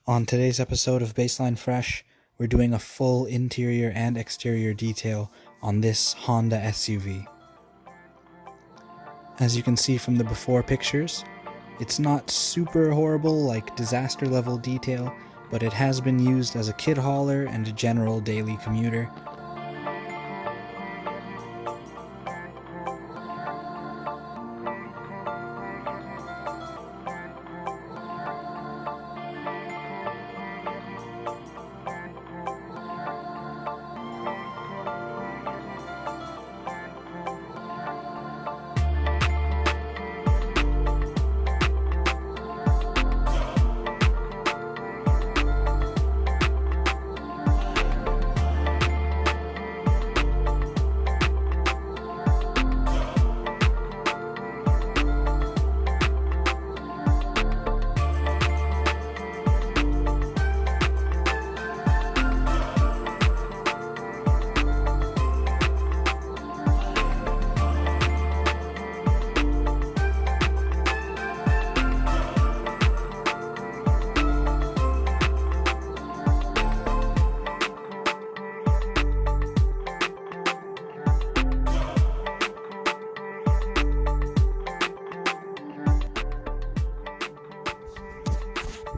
On today's episode of Bassline Fresh, we're doing a full interior and exterior detail on this Honda SUV. As you can see from the before pictures, it's not super horrible like disaster level detail, but it has been used as a kid hauler and a general daily commuter.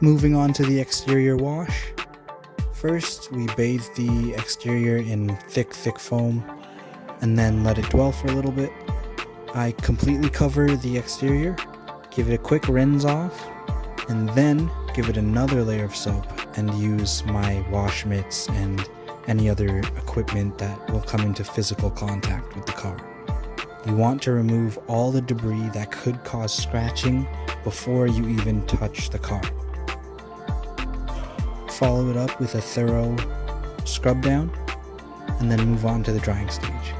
Moving on to the exterior wash. First, we bathe the exterior in thick foam and then let it dwell for a little bit. I completely cover the exterior, give it a quick rinse off, and then give it another layer of soap and use my wash mitts and any other equipment that will come into physical contact with the car. You want to remove all the debris that could cause scratching before you even touch the car. Follow it up with a thorough scrub down, and then move on to the drying stage.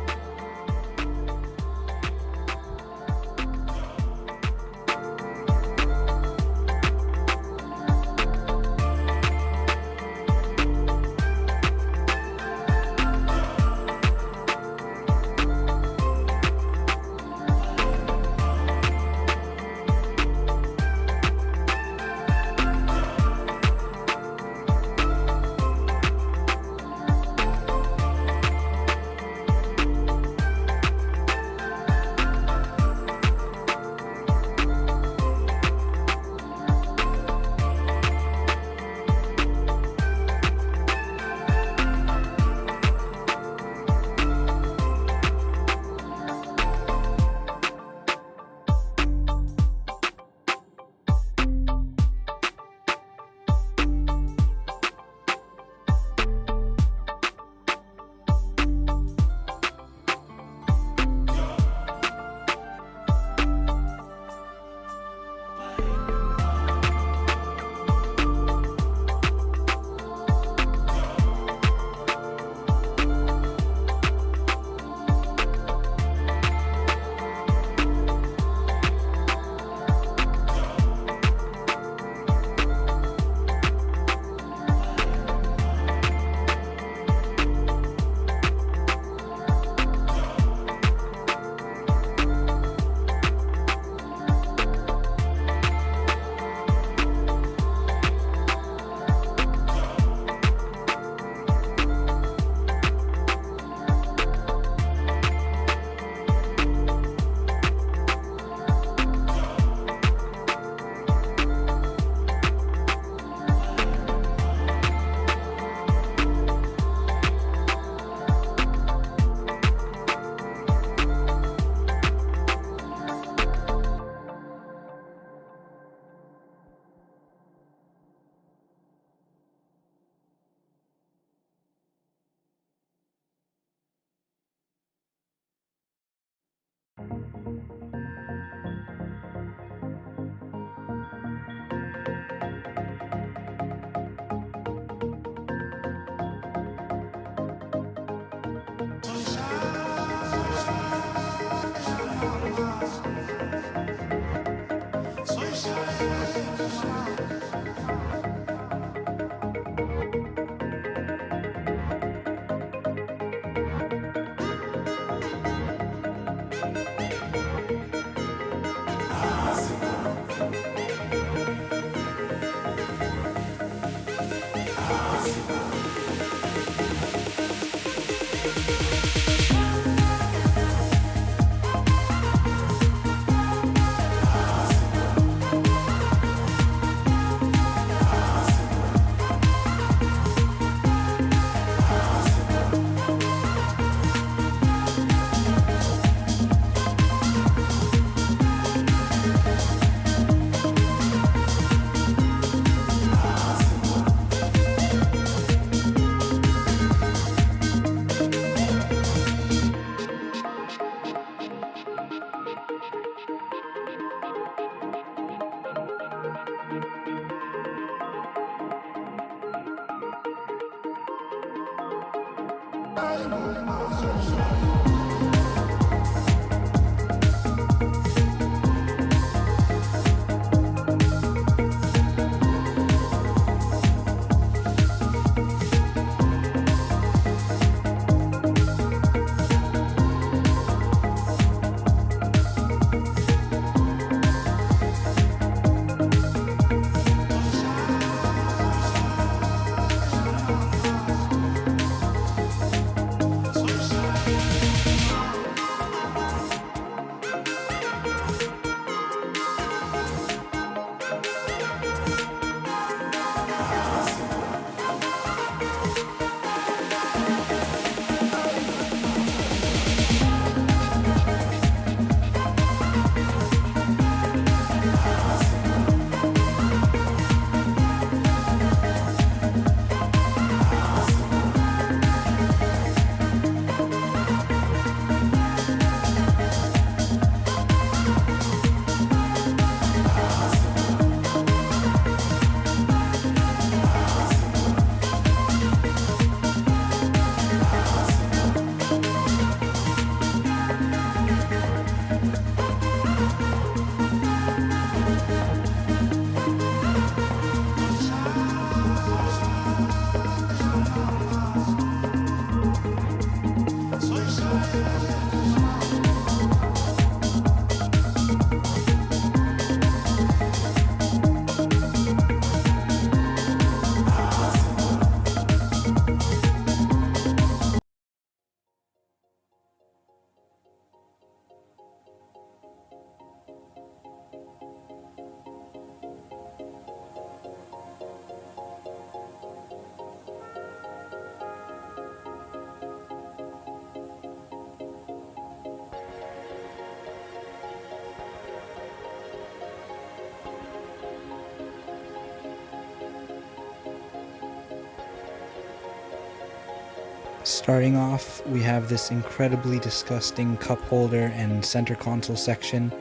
Starting off, we have this incredibly disgusting cup holder and center console section.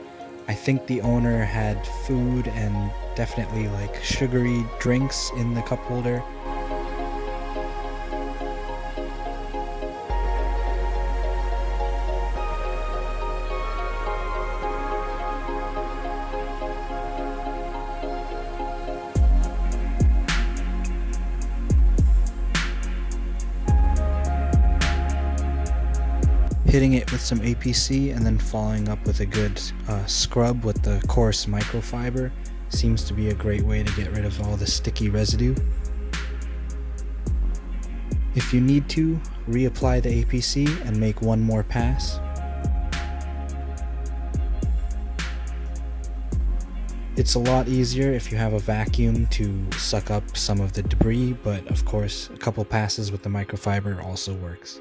I think the owner had food and definitely like sugary drinks in the cup holder. Hitting it with some APC and then following up with a good scrub with the coarse microfiber seems to be a great way to get rid of all the sticky residue. If you need to, reapply the APC and make one more pass. It's a lot easier if you have a vacuum to suck up some of the debris, but of course a couple passes with the microfiber also works.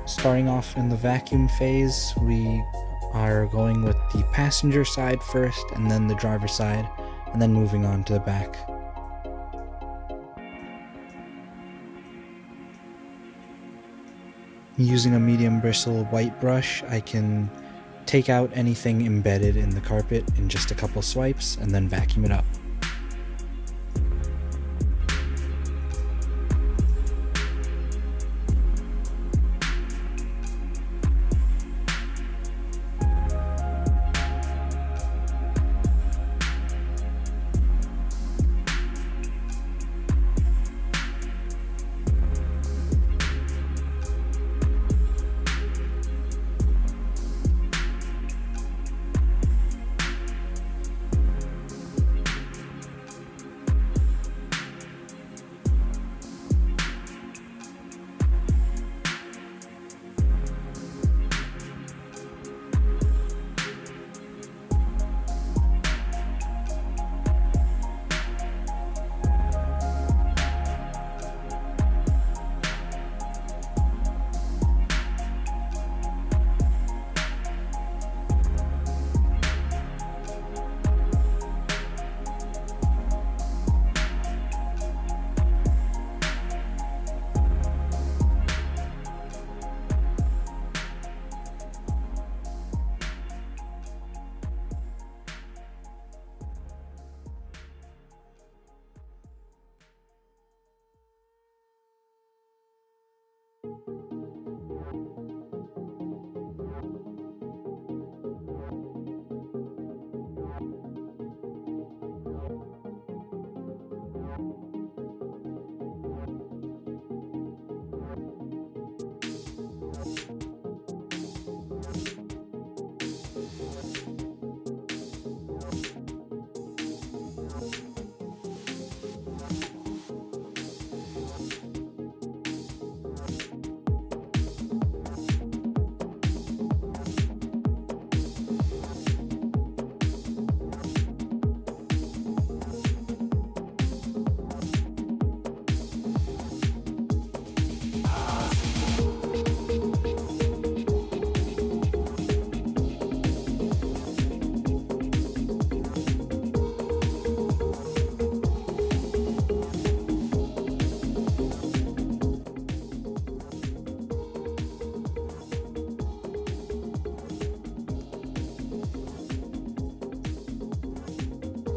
Starting off in the vacuum phase, we are going with the passenger side first and then the driver side, and then moving on to the back. Using a medium bristle white brush, I can take out anything embedded in the carpet in just a couple swipes and then vacuum it up.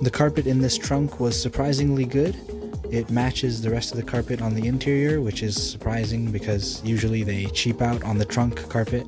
The carpet in this trunk was surprisingly good. It matches the rest of the carpet on the interior, which is surprising because usually they cheap out on the trunk carpet.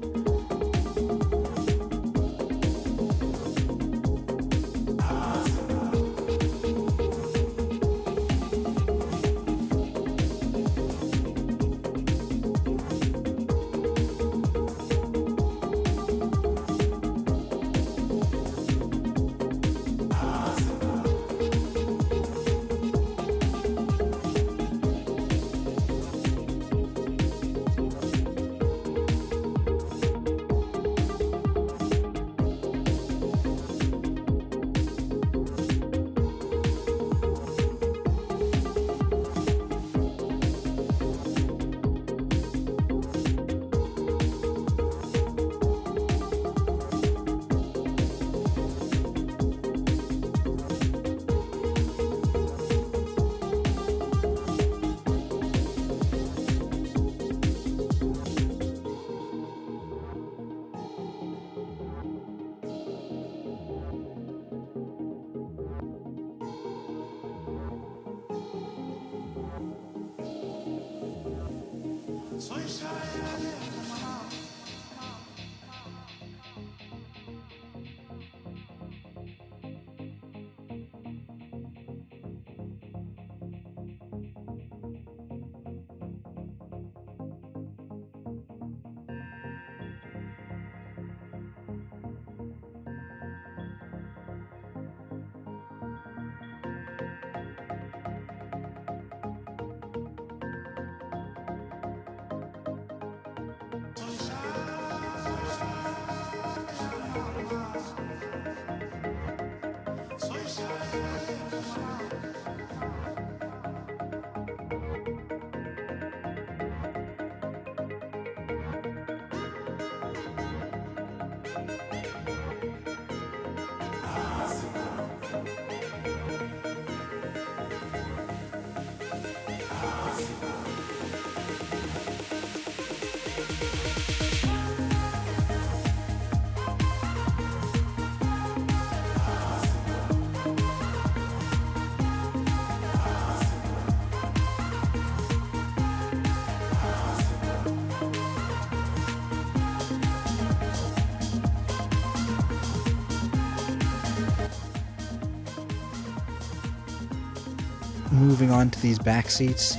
Moving on to these back seats,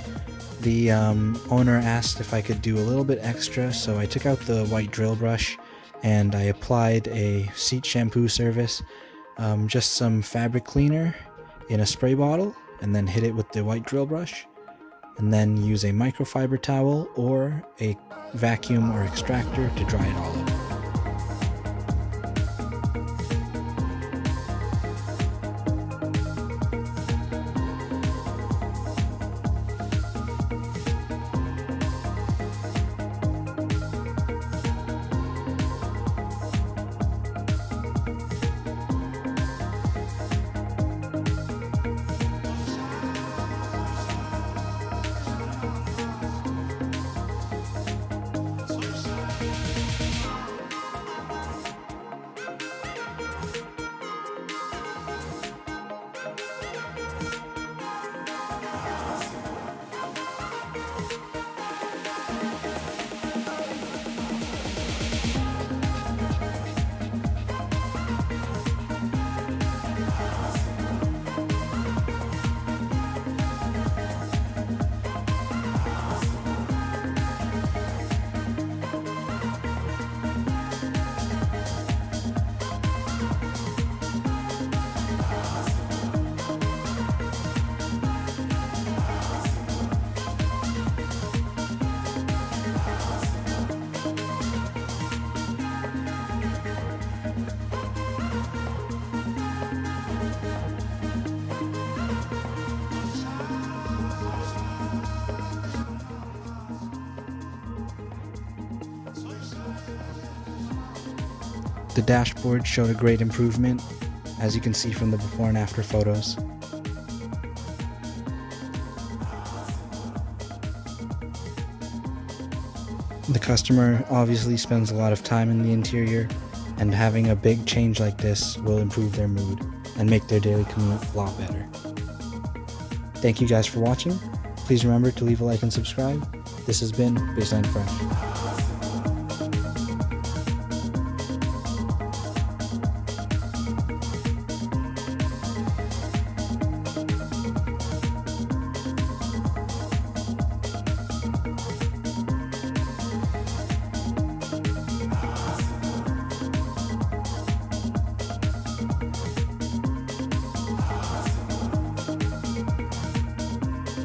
the owner asked if I could do a little bit extra, so I took out the white drill brush and I applied a seat shampoo service, just some fabric cleaner in a spray bottle, and then hit it with the white drill brush, and then use a microfiber towel or a vacuum or extractor to dry it all up. The dashboard showed a great improvement, as you can see from the before and after photos. The customer obviously spends a lot of time in the interior, and having a big change like this will improve their mood and make their daily commute a lot better. Thank you guys for watching. Please remember to leave a like and subscribe. This has been Bassline Fresh.